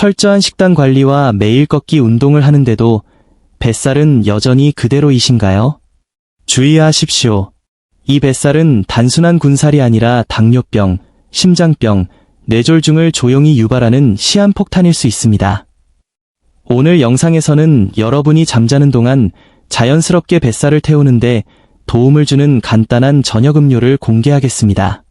철저한 식단 관리와 매일 걷기 운동을 하는데도 뱃살은 여전히 그대로이신가요? 주의하십시오. 이 뱃살은 단순한 군살이 아니라 당뇨병, 심장병, 뇌졸중을 조용히 유발하는 시한폭탄일 수 있습니다. 오늘 영상에서는 여러분이 잠자는 동안 자연스럽게 뱃살을 태우는데 도움을 주는 간단한 저녁 음료를 공개하겠습니다.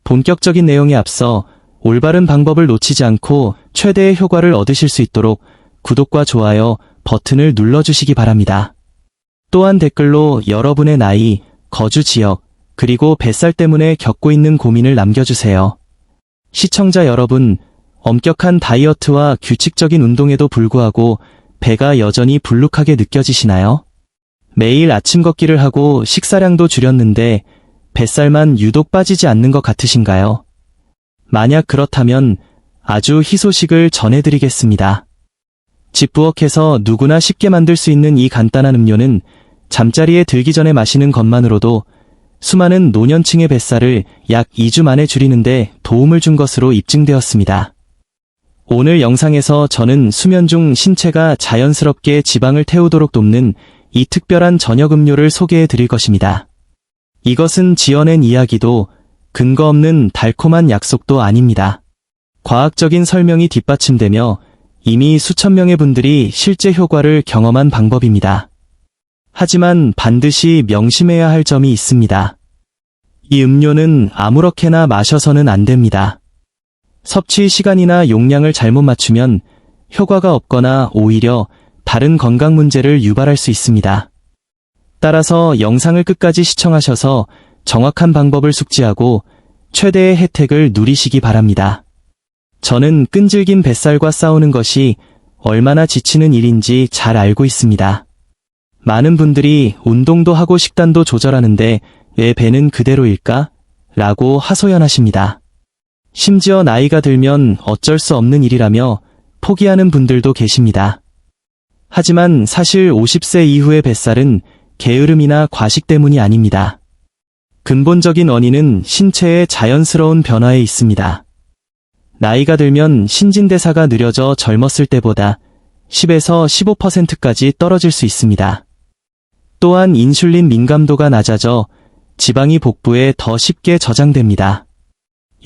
본격적인 내용에 앞서 올바른 방법을 놓치지 않고 최대의 효과를 얻으실 수 있도록 구독과 좋아요 버튼을 눌러주시기 바랍니다. 또한 댓글로 여러분의 나이, 거주 지역, 그리고 뱃살 때문에 겪고 있는 고민을 남겨주세요. 시청자 여러분, 엄격한 다이어트와 규칙적인 운동에도 불구하고 배가 여전히 불룩하게 느껴지시나요? 매일 아침 걷기를 하고 식사량도 줄였는데 뱃살만 유독 빠지지 않는 것 같으신가요? 만약 그렇다면 아주 희소식을 전해드리겠습니다. 집부엌에서 누구나 쉽게 만들 수 있는 이 간단한 음료는 잠자리에 들기 전에 마시는 것만으로도 수많은 노년층의 뱃살을 약 2주 만에 줄이는데 도움을 준 것으로 입증되었습니다. 오늘 영상에서 저는 수면 중 신체가 자연스럽게 지방을 태우도록 돕는 이 특별한 저녁 음료를 소개해 드릴 것입니다. 이것은 지어낸 이야기도 근거 없는 달콤한 약속도 아닙니다. 과학적인 설명이 뒷받침되며 이미 수천 명의 분들이 실제 효과를 경험한 방법입니다. 하지만 반드시 명심해야 할 점이 있습니다. 이 음료는 아무렇게나 마셔서는 안 됩니다. 섭취 시간이나 용량을 잘못 맞추면 효과가 없거나 오히려 다른 건강 문제를 유발할 수 있습니다. 따라서 영상을 끝까지 시청하셔서 정확한 방법을 숙지하고 최대의 혜택을 누리시기 바랍니다. 저는 끈질긴 뱃살과 싸우는 것이 얼마나 지치는 일인지 잘 알고 있습니다. 많은 분들이 운동도 하고 식단도 조절하는데 왜 배는 그대로일까? 라고 하소연하십니다. 심지어 나이가 들면 어쩔 수 없는 일이라며 포기하는 분들도 계십니다. 하지만 사실 50세 이후의 뱃살은 게으름이나 과식 때문이 아닙니다. 근본적인 원인은 신체의 자연스러운 변화에 있습니다. 나이가 들면 신진대사가 느려져 젊었을 때보다 10에서 15%까지 떨어질 수 있습니다. 또한 인슐린 민감도가 낮아져 지방이 복부에 더 쉽게 저장됩니다.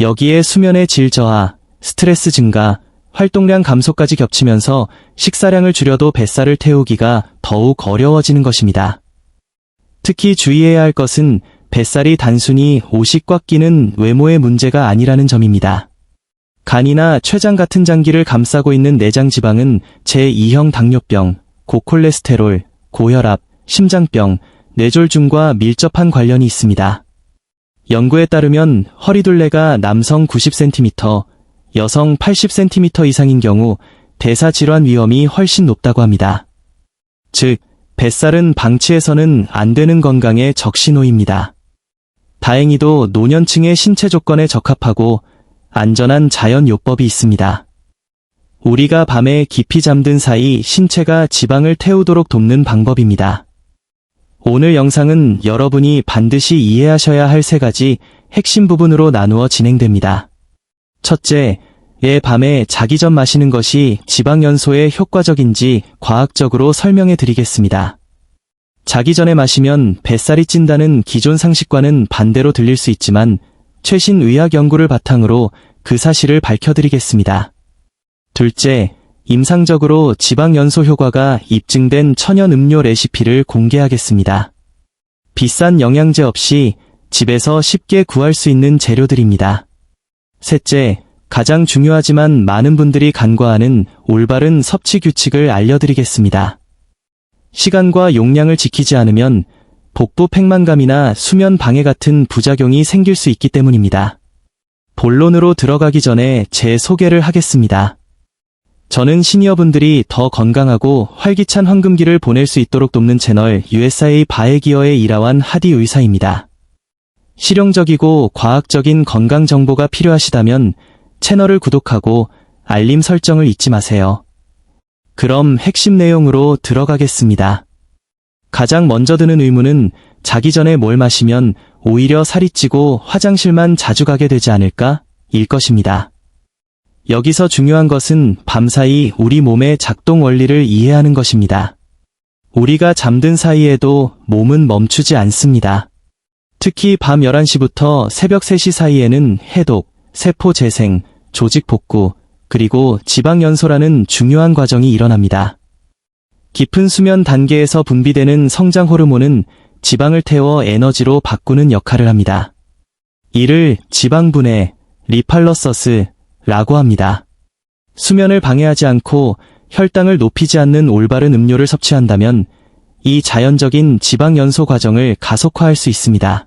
여기에 수면의 질 저하, 스트레스 증가, 활동량 감소까지 겹치면서 식사량을 줄여도 뱃살을 태우기가 더욱 어려워지는 것입니다. 특히 주의해야 할 것은 뱃살이 단순히 옷이 꽉 끼는 외모의 문제가 아니라는 점입니다. 간이나 췌장 같은 장기를 감싸고 있는 내장 지방은 제2형 당뇨병, 고콜레스테롤, 고혈압, 심장병, 뇌졸중과 밀접한 관련이 있습니다. 연구에 따르면 허리둘레가 남성 90cm, 여성 80cm 이상인 경우 대사질환 위험이 훨씬 높다고 합니다. 즉, 뱃살은 방치해서는 안 되는 건강의 적신호입니다. 다행히도 노년층의 신체 조건에 적합하고 안전한 자연요법이 있습니다. 우리가 밤에 깊이 잠든 사이 신체가 지방을 태우도록 돕는 방법입니다. 오늘 영상은 여러분이 반드시 이해하셔야 할 3가지 핵심 부분으로 나누어 진행됩니다. 첫째, 왜 밤에 자기 전 마시는 것이 지방 연소에 효과적인지 과학적으로 설명해 드리겠습니다. 자기 전에 마시면 뱃살이 찐다는 기존 상식과는 반대로 들릴 수 있지만 최신 의학 연구를 바탕으로 그 사실을 밝혀드리겠습니다. 둘째, 임상적으로 지방 연소 효과가 입증된 천연 음료 레시피를 공개하겠습니다. 비싼 영양제 없이 집에서 쉽게 구할 수 있는 재료들입니다. 셋째, 가장 중요하지만 많은 분들이 간과하는 올바른 섭취 규칙을 알려드리겠습니다. 시간과 용량을 지키지 않으면 복부 팽만감이나 수면 방해 같은 부작용이 생길 수 있기 때문입니다. 본론으로 들어가기 전에 제 소개를 하겠습니다. 저는 시니어분들이 더 건강하고 활기찬 황금기를 보낼 수 있도록 돕는 채널 USA 바에기어의 이라완 하디 의사입니다. 실용적이고 과학적인 건강 정보가 필요하시다면 채널을 구독하고 알림 설정을 잊지 마세요. 그럼 핵심 내용으로 들어가겠습니다. 가장 먼저 드는 의문은 자기 전에 뭘 마시면 오히려 살이 찌고 화장실만 자주 가게 되지 않을까? 일 것입니다. 여기서 중요한 것은 밤사이 우리 몸의 작동 원리를 이해하는 것입니다. 우리가 잠든 사이에도 몸은 멈추지 않습니다. 특히 밤 11시부터 새벽 3시 사이에는 해독, 세포 재생, 조직 복구, 그리고 지방 연소라는 중요한 과정이 일어납니다. 깊은 수면 단계에서 분비되는 성장 호르몬은 지방을 태워 에너지로 바꾸는 역할을 합니다. 이를 지방분해, 리팔러서스라고 합니다. 수면을 방해하지 않고 혈당을 높이지 않는 올바른 음료를 섭취한다면 이 자연적인 지방 연소 과정을 가속화할 수 있습니다.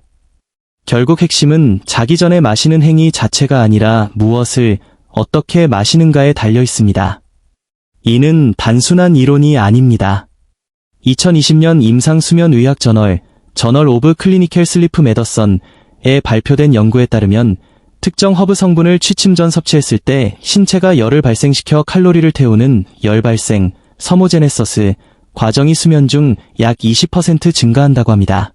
결국 핵심은 자기 전에 마시는 행위 자체가 아니라 무엇을 어떻게 마시는가에 달려 있습니다. 이는 단순한 이론이 아닙니다. 2020년 임상수면의학 저널 오브 클리니컬 슬리프 메더선에 발표된 연구에 따르면 특정 허브 성분을 취침 전 섭취했을 때 신체가 열을 발생시켜 칼로리를 태우는 열 발생, 서모제네서스 과정이 수면 중 약 20% 증가한다고 합니다.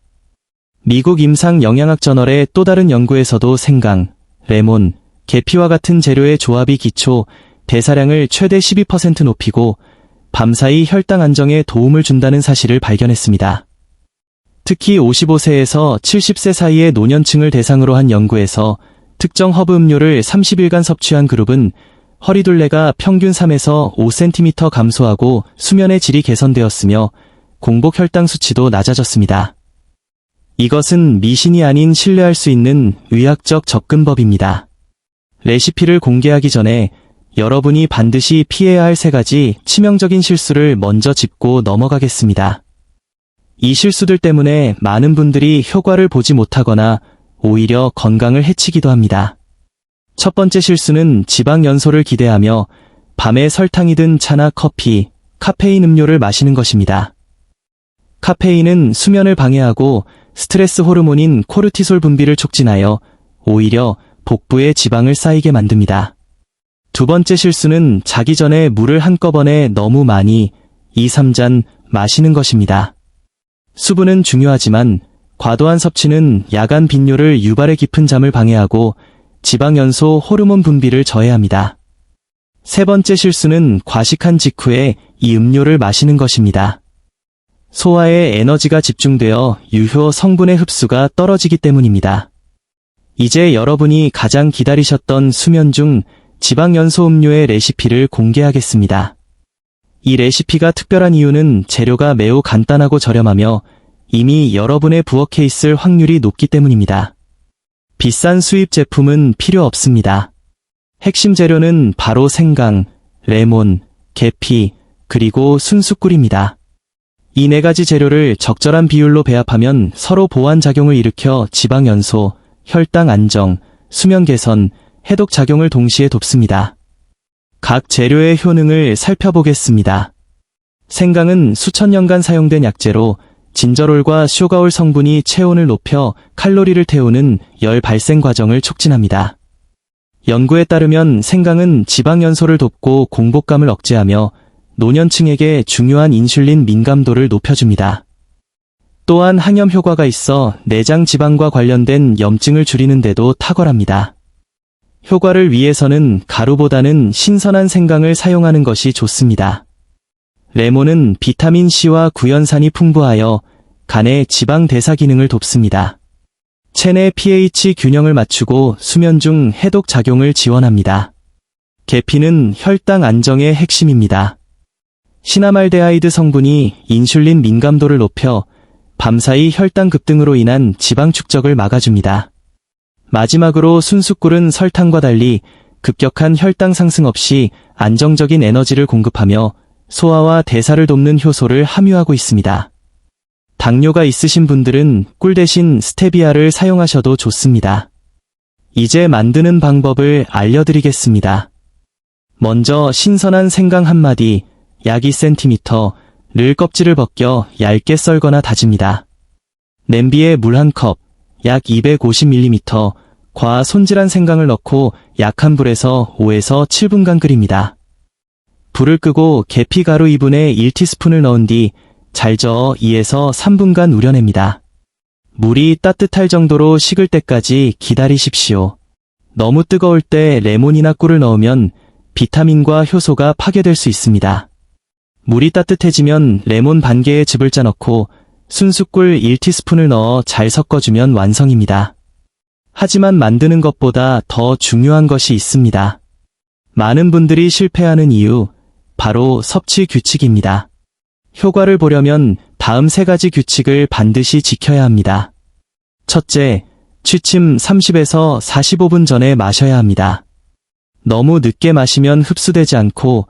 미국 임상영양학 저널의 또 다른 연구에서도 생강, 레몬, 계피와 같은 재료의 조합이 기초 대사량을 최대 12% 높이고 밤사이 혈당 안정에 도움을 준다는 사실을 발견했습니다. 특히 55세에서 70세 사이의 노년층을 대상으로 한 연구에서 특정 허브 음료를 30일간 섭취한 그룹은 허리둘레가 평균 3에서 5cm 감소하고 수면의 질이 개선되었으며 공복 혈당 수치도 낮아졌습니다. 이것은 미신이 아닌 신뢰할 수 있는 의학적 접근법입니다. 레시피를 공개하기 전에 여러분이 반드시 피해야 할 3가지 치명적인 실수를 먼저 짚고 넘어가겠습니다. 이 실수들 때문에 많은 분들이 효과를 보지 못하거나 오히려 건강을 해치기도 합니다. 첫 번째 실수는 지방 연소를 기대하며 밤에 설탕이 든 차나 커피, 카페인 음료를 마시는 것입니다. 카페인은 수면을 방해하고 스트레스 호르몬인 코르티솔 분비를 촉진하여 오히려 복부에 지방을 쌓이게 만듭니다. 두 번째 실수는 자기 전에 물을 한꺼번에 너무 많이 2-3잔 마시는 것입니다. 수분은 중요하지만 과도한 섭취는 야간 빈뇨를 유발해 깊은 잠을 방해하고 지방 연소 호르몬 분비를 저해합니다. 세 번째 실수는 과식한 직후에 이 음료를 마시는 것입니다. 소화에 에너지가 집중되어 유효 성분의 흡수가 떨어지기 때문입니다. 이제 여러분이 가장 기다리셨던 수면 중 지방 연소 음료의 레시피를 공개하겠습니다. 이 레시피가 특별한 이유는 재료가 매우 간단하고 저렴하며 이미 여러분의 부엌에 있을 확률이 높기 때문입니다. 비싼 수입 제품은 필요 없습니다. 핵심 재료는 바로 생강, 레몬, 계피, 그리고 순수꿀입니다. 이 4가지 재료를 적절한 비율로 배합하면 서로 보완 작용을 일으켜 지방 연소, 혈당 안정, 수면 개선, 해독 작용을 동시에 돕습니다. 각 재료의 효능을 살펴보겠습니다. 생강은 수천 년간 사용된 약재로 진저롤과 쇼가올 성분이 체온을 높여 칼로리를 태우는 열 발생 과정을 촉진합니다. 연구에 따르면 생강은 지방 연소를 돕고 공복감을 억제하며 노년층에게 중요한 인슐린 민감도를 높여줍니다. 또한 항염 효과가 있어 내장 지방과 관련된 염증을 줄이는 데도 탁월합니다. 효과를 위해서는 가루보다는 신선한 생강을 사용하는 것이 좋습니다. 레몬은 비타민C와 구연산이 풍부하여 간의 지방 대사 기능을 돕습니다. 체내 pH 균형을 맞추고 수면 중 해독 작용을 지원합니다. 계피는 혈당 안정의 핵심입니다. 시나말데하이드 성분이 인슐린 민감도를 높여 밤사이 혈당 급등으로 인한 지방 축적을 막아줍니다. 마지막으로 순수꿀은 설탕과 달리 급격한 혈당 상승 없이 안정적인 에너지를 공급하며 소화와 대사를 돕는 효소를 함유하고 있습니다. 당뇨가 있으신 분들은 꿀 대신 스테비아를 사용하셔도 좋습니다. 이제 만드는 방법을 알려드리겠습니다. 먼저 신선한 생강 1마디, 약 2cm를 껍질을 벗겨 얇게 썰거나 다집니다. 냄비에 물 1컵, 약 250ml, 과 손질한 생강을 넣고 약한 불에서 5에서 7분간 끓입니다. 불을 끄고 계피 가루 2분의 1티스푼을 넣은 뒤 잘 저어 2에서 3분간 우려냅니다. 물이 따뜻할 정도로 식을 때까지 기다리십시오. 너무 뜨거울 때 레몬이나 꿀을 넣으면 비타민과 효소가 파괴될 수 있습니다. 물이 따뜻해지면 레몬 반 개의 즙을 짜 넣고 순수꿀 1티스푼을 넣어 잘 섞어주면 완성입니다. 하지만 만드는 것보다 더 중요한 것이 있습니다. 많은 분들이 실패하는 이유, 바로 섭취 규칙입니다. 효과를 보려면 다음 3가지 규칙을 반드시 지켜야 합니다. 첫째, 취침 30에서 45분 전에 마셔야 합니다. 너무 늦게 마시면 흡수되지 않고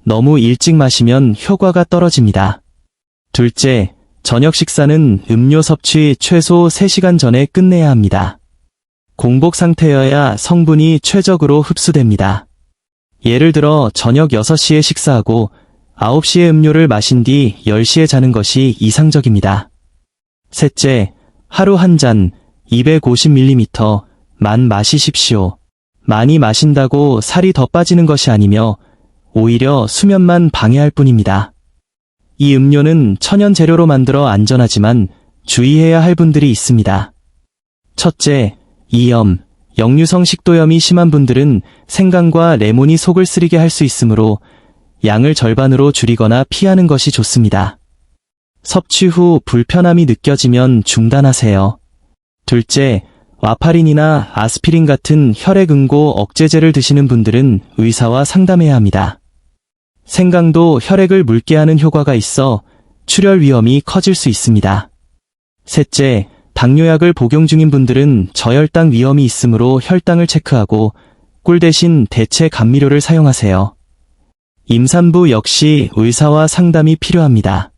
너무 일찍 마시면 효과가 떨어집니다. 둘째, 저녁 식사는 음료 섭취 최소 3시간 전에 끝내야 합니다. 공복 상태여야 성분이 최적으로 흡수됩니다. 예를 들어 저녁 6시에 식사하고 9시에 음료를 마신 뒤 10시에 자는 것이 이상적입니다. 셋째, 하루 한 잔 250ml만 마시십시오. 많이 마신다고 살이 더 빠지는 것이 아니며 오히려 수면만 방해할 뿐입니다. 이 음료는 천연 재료로 만들어 안전하지만 주의해야 할 분들이 있습니다. 첫째, 이염, 역류성 식도염이 심한 분들은 생강과 레몬이 속을 쓰리게 할 수 있으므로 양을 절반으로 줄이거나 피하는 것이 좋습니다. 섭취 후 불편함이 느껴지면 중단하세요. 둘째, 와파린이나 아스피린 같은 혈액응고 억제제를 드시는 분들은 의사와 상담해야 합니다. 생강도 혈액을 묽게 하는 효과가 있어 출혈 위험이 커질 수 있습니다. 셋째, 당뇨약을 복용 중인 분들은 저혈당 위험이 있으므로 혈당을 체크하고 꿀 대신 대체 감미료를 사용하세요. 임산부 역시 의사와 상담이 필요합니다.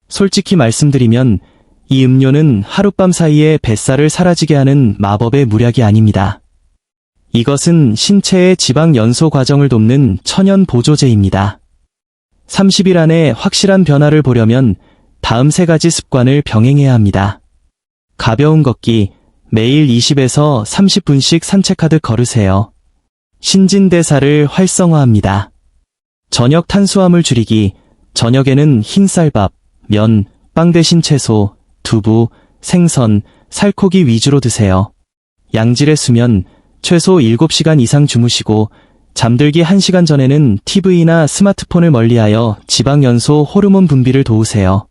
솔직히 말씀드리면 이 음료는 하룻밤 사이에 뱃살을 사라지게 하는 마법의 물약이 아닙니다. 이것은 신체의 지방 연소 과정을 돕는 천연 보조제입니다. 30일 안에 확실한 변화를 보려면 다음 3가지 습관을 병행해야 합니다. 가벼운 걷기, 매일 20에서 30분씩 산책하듯 걸으세요. 신진대사를 활성화합니다. 저녁 탄수화물 줄이기, 저녁에는 흰쌀밥, 면, 빵 대신 채소, 두부, 생선, 살코기 위주로 드세요. 양질의 수면, 최소 7시간 이상 주무시고 잠들기 1시간 전에는 TV나 스마트폰을 멀리하여 지방연소 호르몬 분비를 도우세요.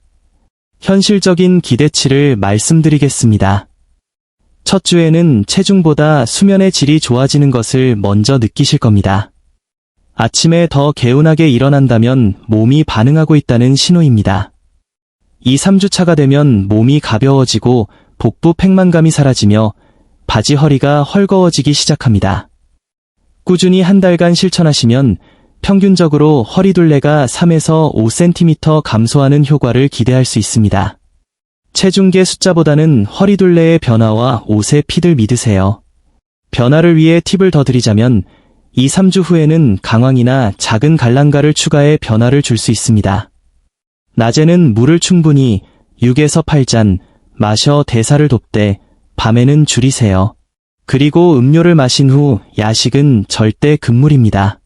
현실적인 기대치를 말씀드리겠습니다. 첫 주에는 체중보다 수면의 질이 좋아지는 것을 먼저 느끼실 겁니다. 아침에 더 개운하게 일어난다면 몸이 반응하고 있다는 신호입니다. 2, 3주차가 되면 몸이 가벼워지고 복부 팽만감이 사라지며 바지 허리가 헐거워지기 시작합니다. 꾸준히 한 달간 실천하시면 평균적으로 허리둘레가 3에서 5cm 감소하는 효과를 기대할 수 있습니다. 체중계 숫자보다는 허리둘레의 변화와 옷의 핏을 믿으세요. 변화를 위해 팁을 더 드리자면 2, 3주 후에는 강황이나 작은 갈랑가를 추가해 변화를 줄 수 있습니다. 낮에는 물을 충분히 6에서 8잔 마셔 대사를 돕되 밤에는 줄이세요. 그리고 음료를 마신 후 야식은 절대 금물입니다.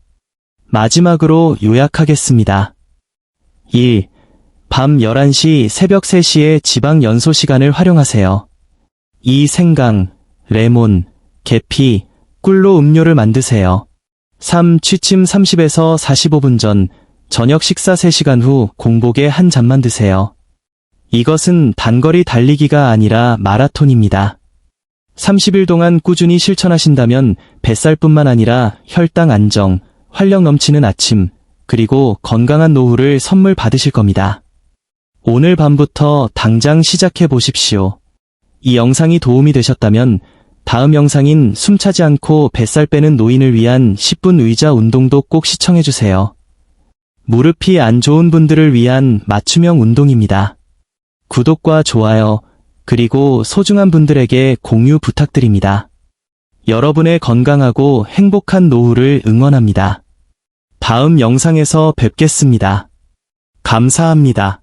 마지막으로 요약하겠습니다. 1. 밤 11시, 새벽 3시에 지방 연소 시간을 활용하세요. 2. 생강, 레몬, 계피, 꿀로 음료를 만드세요. 3. 취침 30에서 45분 전, 저녁 식사 3시간 후 공복에 한 잔만 드세요. 이것은 단거리 달리기가 아니라 마라톤입니다. 30일 동안 꾸준히 실천하신다면 뱃살뿐만 아니라 혈당 안정, 활력 넘치는 아침, 그리고 건강한 노후를 선물 받으실 겁니다. 오늘 밤부터 당장 시작해 보십시오. 이 영상이 도움이 되셨다면 다음 영상인 숨차지 않고 뱃살 빼는 노인을 위한 10분 의자 운동도 꼭 시청해 주세요. 무릎이 안 좋은 분들을 위한 맞춤형 운동입니다. 구독과 좋아요, 그리고 소중한 분들에게 공유 부탁드립니다. 여러분의 건강하고 행복한 노후를 응원합니다. 다음 영상에서 뵙겠습니다. 감사합니다.